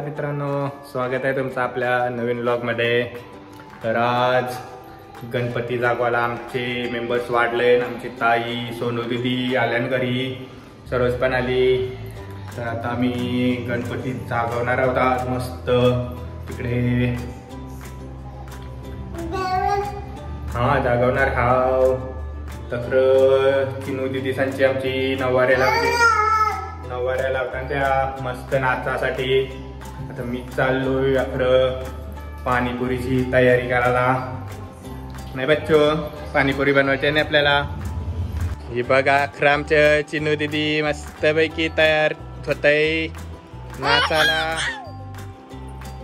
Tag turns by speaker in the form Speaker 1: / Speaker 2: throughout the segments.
Speaker 1: मित्रांनो, स्वागत आहे तुमचं आपल्या नवीन व्लॉगमध्ये। तर आज गणपती जागवायला आमचे मेंबर्स वाढले। आमची ताई सोनू दीदी आल्यान घरी, सरोज पण आली। तर आता आम्ही गणपती जागवणार आहोत आज मस्त तिकडे। हा जागवणार हाव। तर चिनू दीदी सांची आमची नववाऱ्याला लावतात त्या मस्त नाचासाठी। आता मी चाललोय अखरं पाणीपुरीची तयारी करायला। नाही बच्चो, पाणीपुरी बनवायची नाही आपल्याला। ही बघा अखरं आमच्या चिनू दीदी मस्तपैकी तयार होतय नाचाला।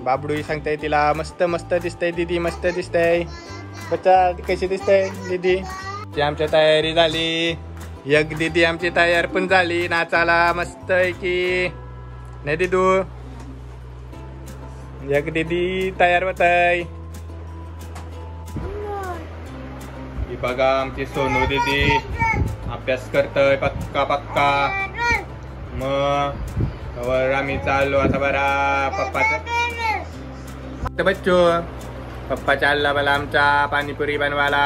Speaker 1: बाबडू सांगताय तिला मस्त मस्त दिसतंय दीदी, मस्त दिसतंय। बच्चा कशी दिसतंय दीदी? ती आमच्या तयारी झाली। एक दीदी आमची तयार पण झाली नाचाला मस्त की नाही दीदू? एक दीदी तयार होत आहे। ही बघा आमची सोनू दीदी अभ्यास करतय पक्का पक्का। मग आम्ही चाललो आता बरा पप्पाचा बच्चो। पप्पा चालला मला आमचा पाणीपुरी बनवायला।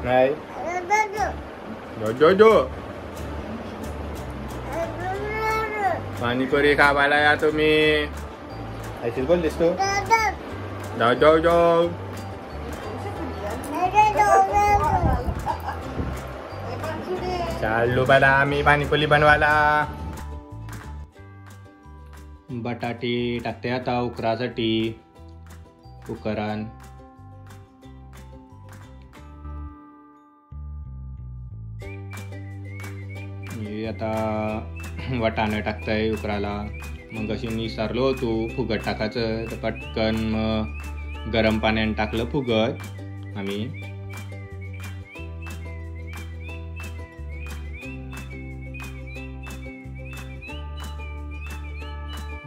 Speaker 1: नाही जो जो पाणीपुरी खावायला या तुम्ही। ऐशीच बोललीस तू? जाऊ जाऊ जाऊ। चाललो बला आम्ही पाणीपुरी बनवायला। बटाटे टाकते आता उकरासाठी कुकरान। आता वाटाणे टाकताय उकराला। मग अशी विसरलो होतो फुगट टाकायचं, तर पटकन मग गरम पाण्याने टाकलं फुगट आम्ही।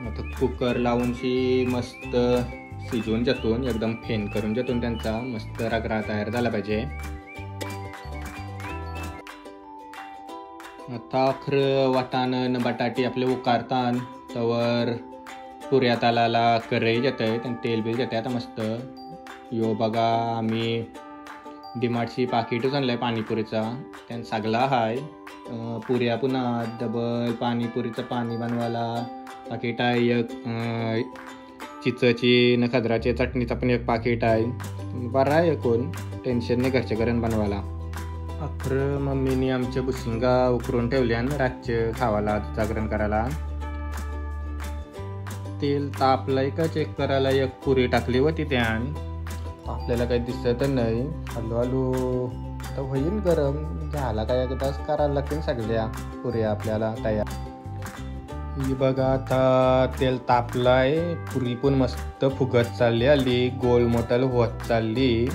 Speaker 1: आता कुकर लावूनशी मस्त शिजवून जातून एकदम फेन करून जातून त्यांचा मस्त रगडा तयार झाला पाहिजे। आता अखरं वाटाणं बटाटे आपले उकारतान तवर पुऱ्या तालाला कढई येत आहे आणि तेल बी येते आता मस्त। यो बघा आम्ही डिमार्टची पाकिटच आणलंय पाणीपुरीचा, त्यान सगळा हाय पुऱ्या पुन्हा डबल पाणीपुरीचं पाणी बनवायला पाकिट आहे। एक चिचची न खजराची चटणीचा पण एक पाकिट आहे। बरं आहे कोण टेन्शन नाही घरच्या घरून बनवायला। अखरं मम्मीने आमच्या बुशिंगा उकरून ठेवल्या रातचे खावाला जागरण करायला। तेल तापलंय का चेक करायला एक पुरी टाकली होती त्यान। आपल्याला काही दिसत नाही, हळूहळू तर होईल गरम झाला काय एकदाच करायला लागतील सगळ्या पुऱ्या आपल्याला तयार। ही बघा आता तेल तापलाय, पुरी पण मस्त फुगत चालली आली, गोल मोठल होत चालली।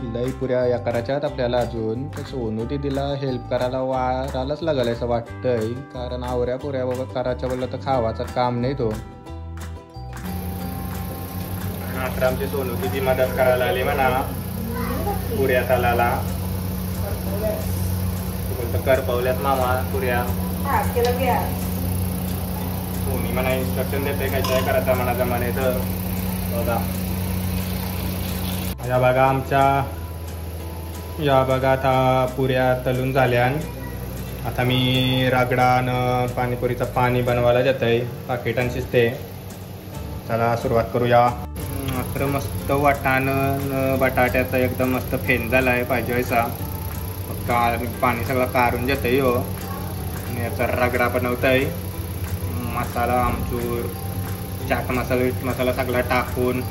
Speaker 1: लई पुऱ्या या करायच्यात आपल्याला अजून। तर सोनू दीदीला हेल्प करायला वारालाच लागल असं वाटतंय, कारण आवऱ्या पुऱ्या बाबा करायच्या बोललं तर खावाचा काम नाही तो। आता आमची सोनू दीदी मदत करायला आली म्हणा पुऱ्या तालाला। बोलतं करपवल्यात मामा पुऱ्या। सोनी म्हणा इन्स्ट्रक्शन देते काय काय करायचं म्हणा जमान्याचं। बघा या बघा आता पुऱ्या तळून झाल्या। आता मी रगडान पाणीपुरीचं पाणी बनवायला जात आहे पाकिटांशीच ते। चला सुरुवात करूया। मात्र मस्त वाटाणं बटाट्याचा एकदम मस्त फेन झाला आहे पाहिजे व्हायचा। पाणी सगळं काढून जात आहे आणि याचा रगडा बनवत आहे। मसाला आमचूर चाट मसाला सगळा टाकून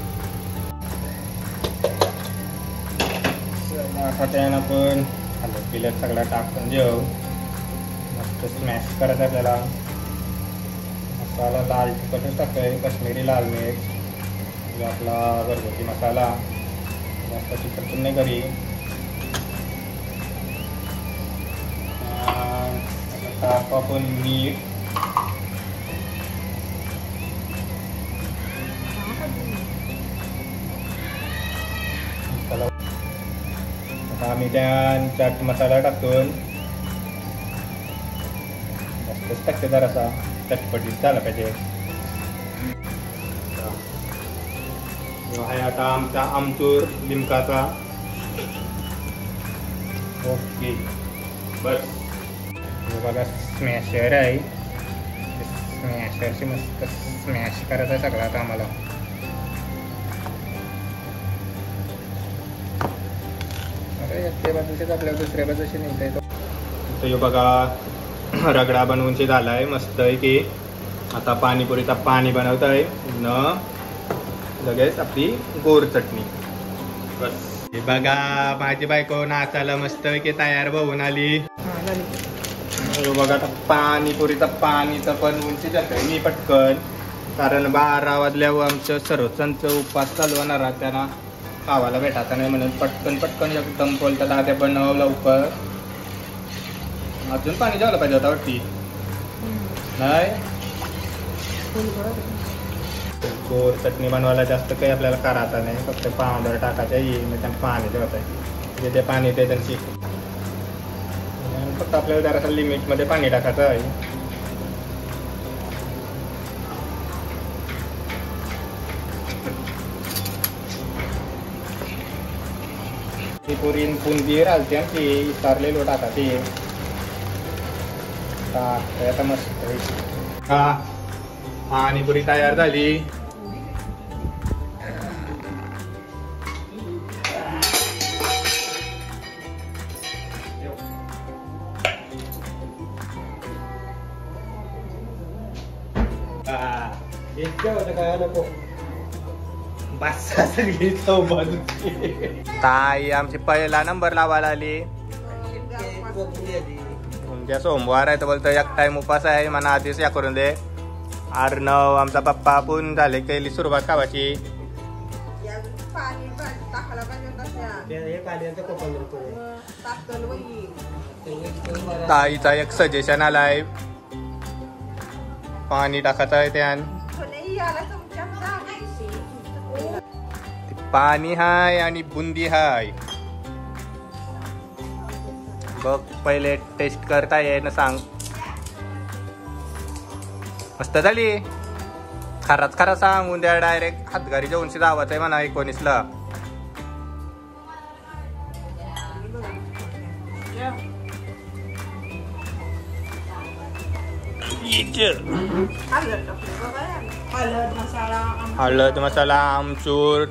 Speaker 1: आता त्यानं पण हलत पिल्यात सगळा टाकून जेव मस्त स्मॅश करत आहे त्याला। मसाला लाल तिखटच टाकतोय, काश्मीरी लाल मिर्च आपला घरगुती मसाला, जास्त तिखट पण नाही करी। टाकू आपण मीठ, आम्ही त्या चाट मसाला टाकून मस्तच टाकते जरासा चटपटीत झाला पाहिजे। आहे आता आमचा आमचूर लिंकाचा. ओके बस. हे बघा स्मॅशर आहे. स्मॅशरची मस्त स्मॅश करायचं आहे सगळं आता आम्हाला. अरे त्या बाजूचेच आपल्याला दुसऱ्या बाजूशी निघता येतो. हे बघा रगडा बनवूनचे झाला आहे मस्त आहे की. आता पाणीपुरीचा पाणी बनवत आहे न लगेच आपली गोड चटणी. बस हे बघा माझी बायको नाचायला मस्त की तयार होऊन आली. हे बघा आता पाणीपुरीचा पाणीचं पण उंची जातोय मी पटकन, कारण 12 वाजल्यावर आमचं सर्वचांचं उपास चालू होणार त्यांना खावायला भेटायचं नाही म्हणून पटकन पटकन एकदम बोलतात आधी बनव लवकर. अजून पाणी जेवलं पाहिजे होता वाटती नाही. गोड चटणी बनवायला जास्त काही आपल्याला करायचं नाही, फक्त पावडर टाकायचं येईल त्यांना पाणी ठेवायचं. जे पाणी ते त्यांची फक्त आपल्याला जरासं लिमिटमध्ये पाणी टाकायचं आहे. ती पुरी बुंदी राहते ती इतारलेलो टाकायची. आता मस्त हा पाणीपुरी तयार झाली. ताई आमची पहिला नंबर लावायला आली. तुमच्या सोमवार आहे तर बोलतो एक टाइम उपास आहे मला आधीच या करून दे. अर्णव आमचा पप्पा पण झाले केली सुरुवात खावाची. ताईचा एक सजेशन आलाय पाणी टाकायचं आहे त्यान. पाणी हाय आणि बुंदी हाय. बघ पहिले टेस्ट करता ये ना सांग. मस्त झाली. खराच खरा सांग उद्या डायरेक्ट हातगारी जेवणशी जावाच आहे म्हणा 19ला. हळद मसाला आमचूर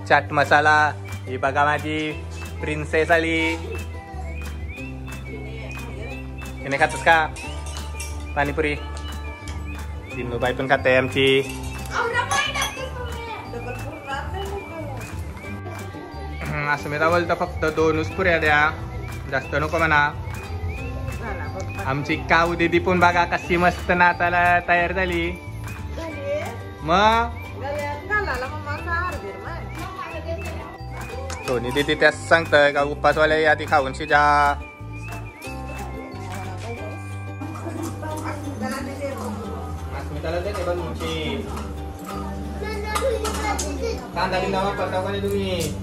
Speaker 1: चाट मसाला. ही बघा माझी प्रिन्सेस आली. तिने खातस का पाणीपुरी? सिन्नूबाई पण खाते आमची. अस्मिता बोलतो फक्त 2च पुऱ्या द्या जास्त नको म्हणा. आमची काऊ दीदी पण बघा कशी मस्त नाचायला तयार झाली. मग सोनी दीदी त्याच सांगतय का उपासवाल्या यादी खाऊन शिजा. अस्मिताला दे बनवून कांदा बिंदा वापरता का तुम्ही?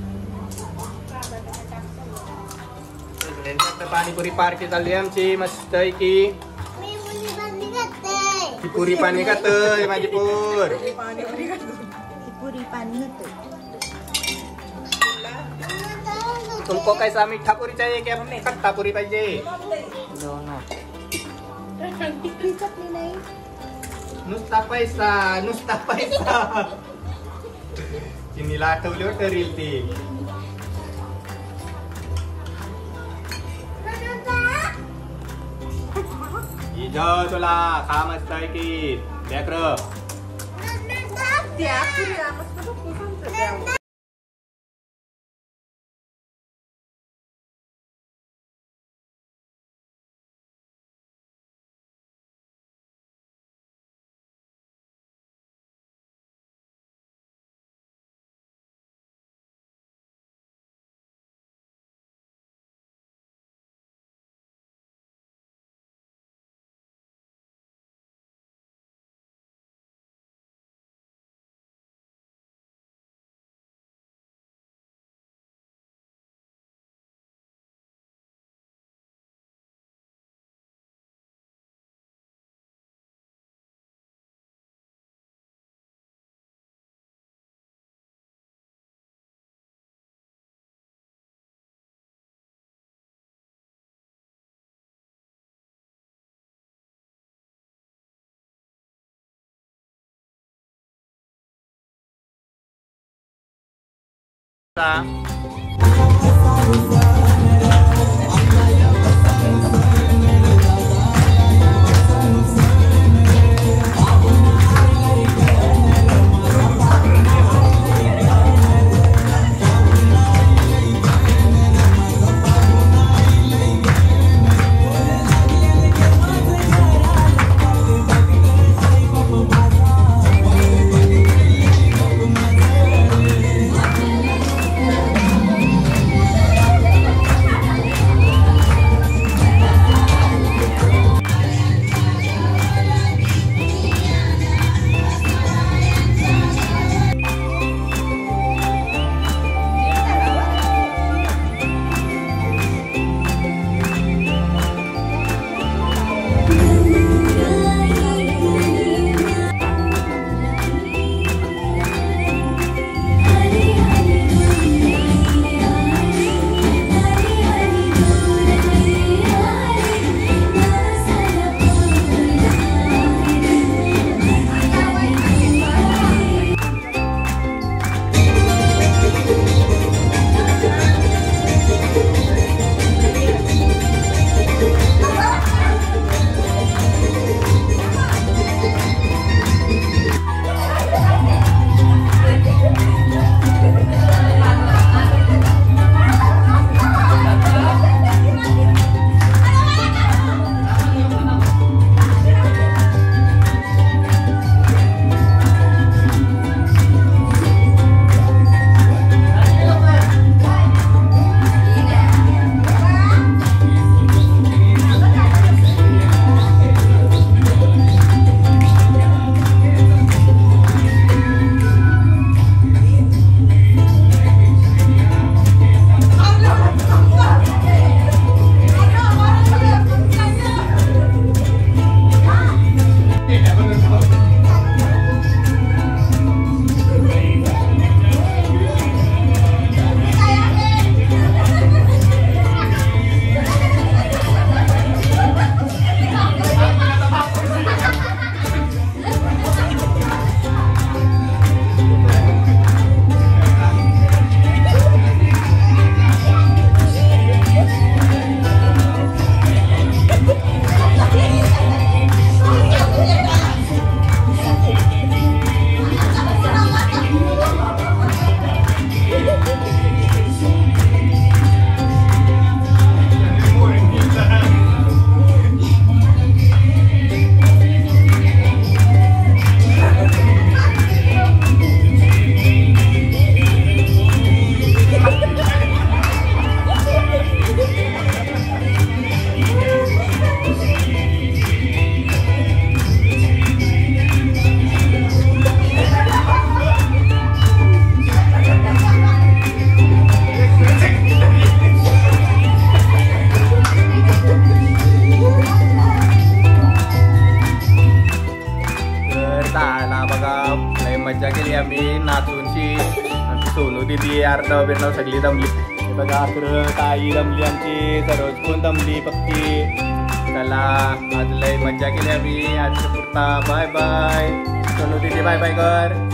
Speaker 1: पाणीपुरी पार्टी चालली आमची मस्त आहे की. पुरी पाणी खातोय माझी पोर.
Speaker 2: पुरी पानी
Speaker 1: तुमको कैसा मीठा पुरी चाहिए क्या खट्टा पुरी पाहिजे? नुसता पैसा नुसता पैसा. चिनीला आठवली होतं रील ती. तुला खा मस्त आहे की लेकरं. मज्जा केली आम्ही नाचूनची. आमची सोनू दिदी आर्नव बिर्नव सगळी दमली. बघा अकरत ताई दमली, आमची सरोज पण दमली पक्की. चला आज लय मज्जा केली आम्ही. आजच्या पुरता बाय बाय. सोनू दिदी बाय बाय कर.